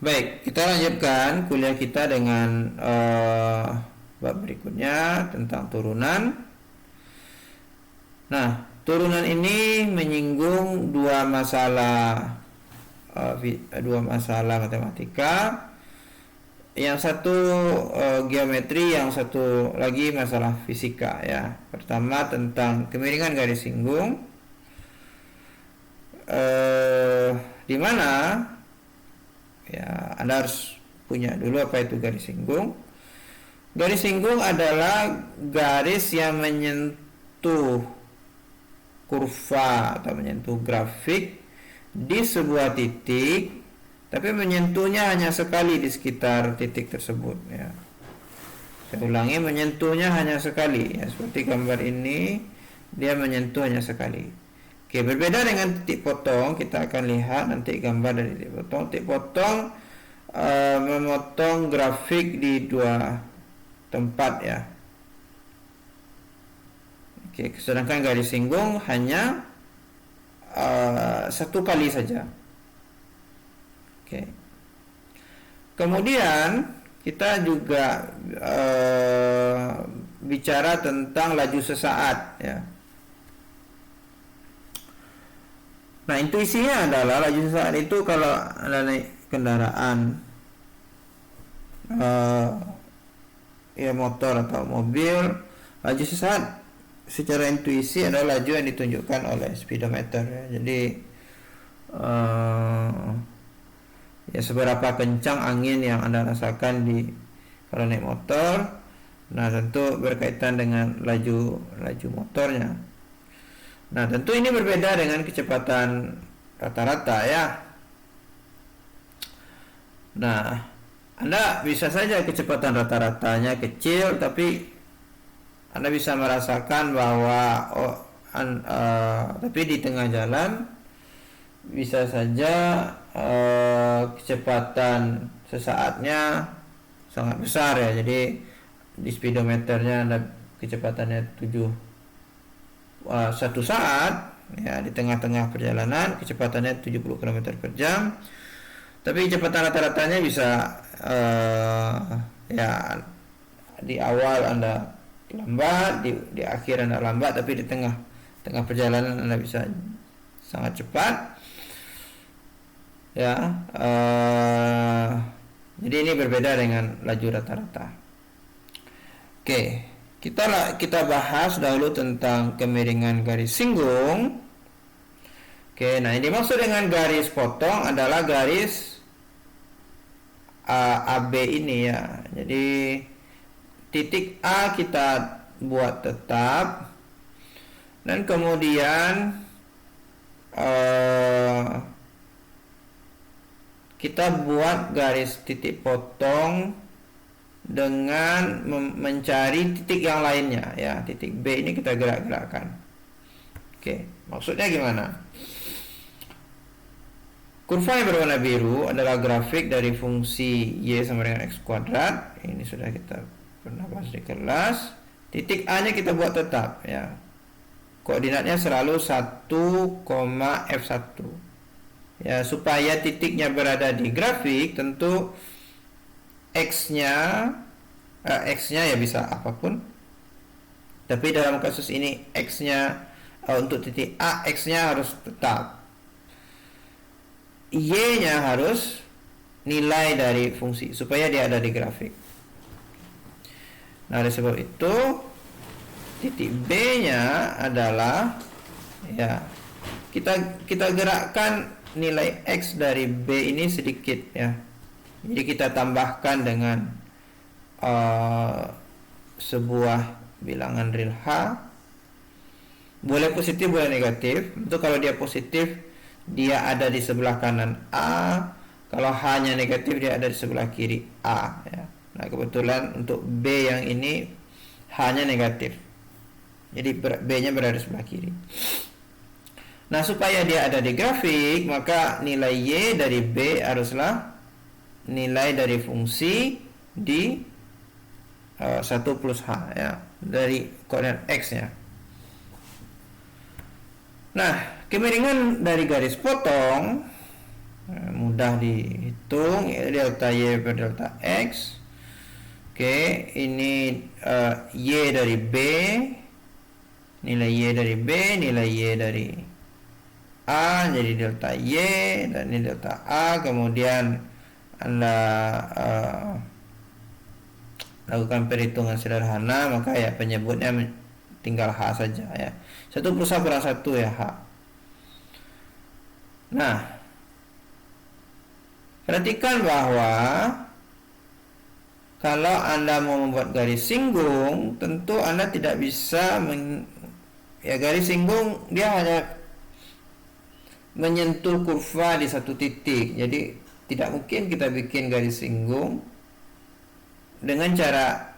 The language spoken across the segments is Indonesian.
Baik, kita lanjutkan kuliah kita dengan bab berikutnya tentang turunan. Nah, turunan ini menyinggung dua masalah matematika. Yang satu geometri, yang satu lagi masalah fisika ya. Pertama tentang kemiringan garis singgung, di mana ya Anda harus punya dulu apa itu garis singgung. Garis singgung adalah garis yang menyentuh kurva atau menyentuh grafik di sebuah titik, tapi menyentuhnya hanya sekali di sekitar titik tersebut ya. Saya ulangi, menyentuhnya hanya sekali ya, seperti gambar ini, dia menyentuh hanya sekali. Oke, berbeda dengan titik potong. Kita akan lihat nanti gambar dari titik potong. Titik potong memotong grafik di dua tempat ya. Oke, sedangkan garis singgung hanya satu kali saja. Oke. Kemudian kita juga bicara tentang laju sesaat ya. Nah, intuisinya adalah laju sesaat itu kalau Anda naik kendaraan ya motor atau mobil, laju sesaat secara intuisi adalah laju yang ditunjukkan oleh speedometer ya. Jadi ya seberapa kencang angin yang Anda rasakan kalau naik motor. Nah, tentu berkaitan dengan laju motornya. Nah, tentu ini berbeda dengan kecepatan rata-rata ya. Nah, Anda bisa saja kecepatan rata-ratanya kecil, tapi Anda bisa merasakan bahwa tapi di tengah jalan bisa saja kecepatan sesaatnya sangat besar ya. Jadi di speedometernya Anda kecepatannya 1 saat ya, di tengah-tengah perjalanan kecepatannya 70 km per jam, tapi kecepatan rata-ratanya bisa ya di awal Anda lambat, di akhir Anda lambat, tapi di tengah perjalanan Anda bisa sangat cepat ya. Jadi ini berbeda dengan laju rata-rata. Oke, kita bahas dahulu tentang kemiringan garis singgung. Oke, nah yang dimaksud dengan garis potong adalah garis AB ini ya. Jadi titik A kita buat tetap, dan kemudian kita buat garis titik potong dengan mencari titik yang lainnya ya. Titik B ini kita gerak-gerakkan. Oke, maksudnya gimana? Kurva yang berwarna biru adalah grafik dari fungsi Y sama dengan X kuadrat. Ini sudah kita pernah bahas di kelas. Titik A nya kita buat tetap ya. Koordinatnya selalu 1, F1 ya. Supaya titiknya berada di grafik, tentu X-nya ya bisa apapun. Tapi dalam kasus ini X-nya untuk titik A, X-nya harus tetap. Y-nya harus nilai dari fungsi supaya dia ada di grafik. Nah, oleh sebab itu titik B-nya adalah ya, kita gerakkan nilai X dari B ini sedikit ya. Jadi kita tambahkan dengan sebuah bilangan real H. Boleh positif, boleh negatif. Untuk kalau dia positif, dia ada di sebelah kanan A. Kalau H-nya negatif, dia ada di sebelah kiri A ya. Nah, kebetulan untuk B yang ini H-nya negatif. Jadi B-nya berada di sebelah kiri. Nah, supaya dia ada di grafik, maka nilai Y dari B haruslah nilai dari fungsi di 1 plus H ya, dari koordinat X nya. Nah, kemiringan dari garis potong mudah dihitung, ya, delta Y per delta X. Oke, ini Y dari B, nilai Y dari B, nilai Y dari A, jadi delta Y, dan ini delta A. Kemudian Anda lakukan perhitungan sederhana, maka ya penyebutnya tinggal H saja ya. 1+1 ya H. Nah, perhatikan bahwa kalau Anda mau membuat garis singgung, tentu Anda tidak bisa ya garis singgung dia hanya menyentuh kurva di satu titik. Jadi tidak mungkin kita bikin garis singgung dengan cara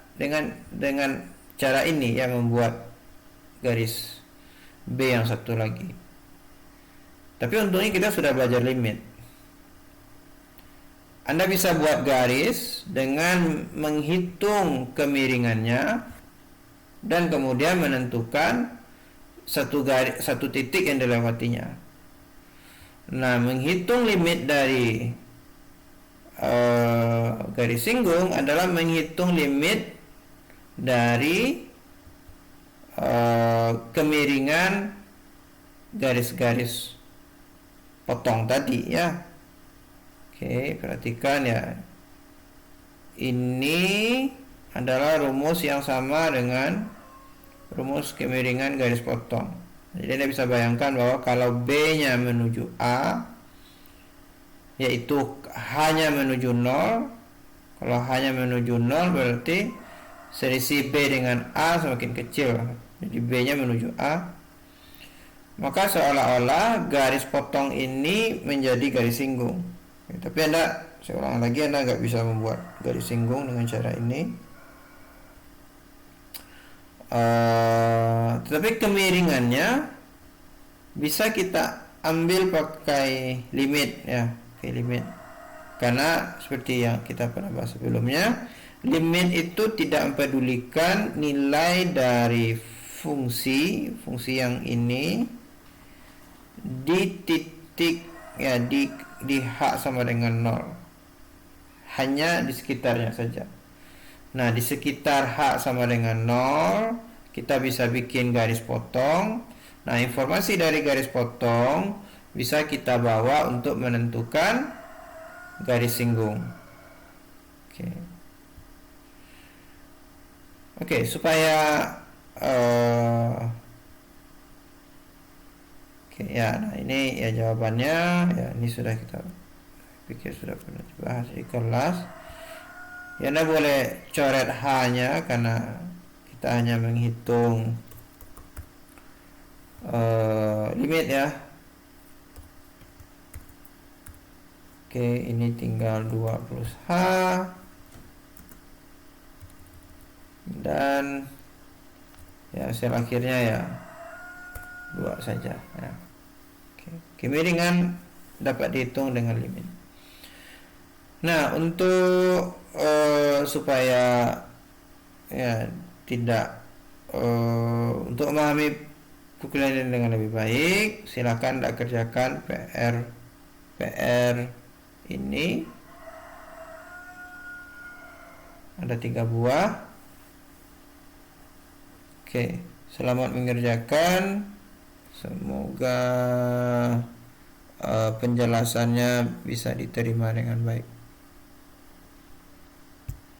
ini yang membuat garis B yang satu lagi. Tapi untungnya kita sudah belajar limit. Anda bisa buat garis dengan menghitung kemiringannya dan kemudian menentukan satu titik yang dilewatinya. Nah, menghitung limit dari garis singgung adalah menghitung limit dari kemiringan garis-garis potong tadi ya. Oke, perhatikan ya. Ini adalah rumus yang sama dengan rumus kemiringan garis potong. Jadi Anda bisa bayangkan bahwa kalau B-nya menuju A, yaitu hanya menuju 0. Kalau hanya menuju 0 berarti selisih B dengan A semakin kecil. Jadi B-nya menuju A. Maka seolah-olah garis potong ini menjadi garis singgung. Tapi saya ulang lagi, Anda nggak bisa membuat garis singgung dengan cara ini. Tetapi kemiringannya bisa kita ambil pakai limit ya, pakai limit. Karena seperti yang kita pernah bahas sebelumnya, limit itu tidak mempedulikan nilai dari fungsi yang ini di titik ya, di H sama dengan 0, hanya di sekitarnya saja. Nah, di sekitar H sama dengan 0 kita bisa bikin garis potong. Nah, informasi dari garis potong bisa kita bawa untuk menentukan garis singgung. Oke, supaya ya, nah ini ya jawabannya ya, ini sudah kita pikir sudah pernah dibahas di kelas. Ya, Anda boleh coret H-nya karena kita hanya menghitung limit ya. Oke, ini tinggal 2 plus H dan ya hasil akhirnya ya 2 saja ya. Kemiringan dapat dihitung dengan limit. Nah, untuk supaya ya tidak untuk memahami buku ini dengan lebih baik, silakan Anda kerjakan PR ini. Ada 3 buah. Oke, selamat mengerjakan. Semoga penjelasannya bisa diterima dengan baik.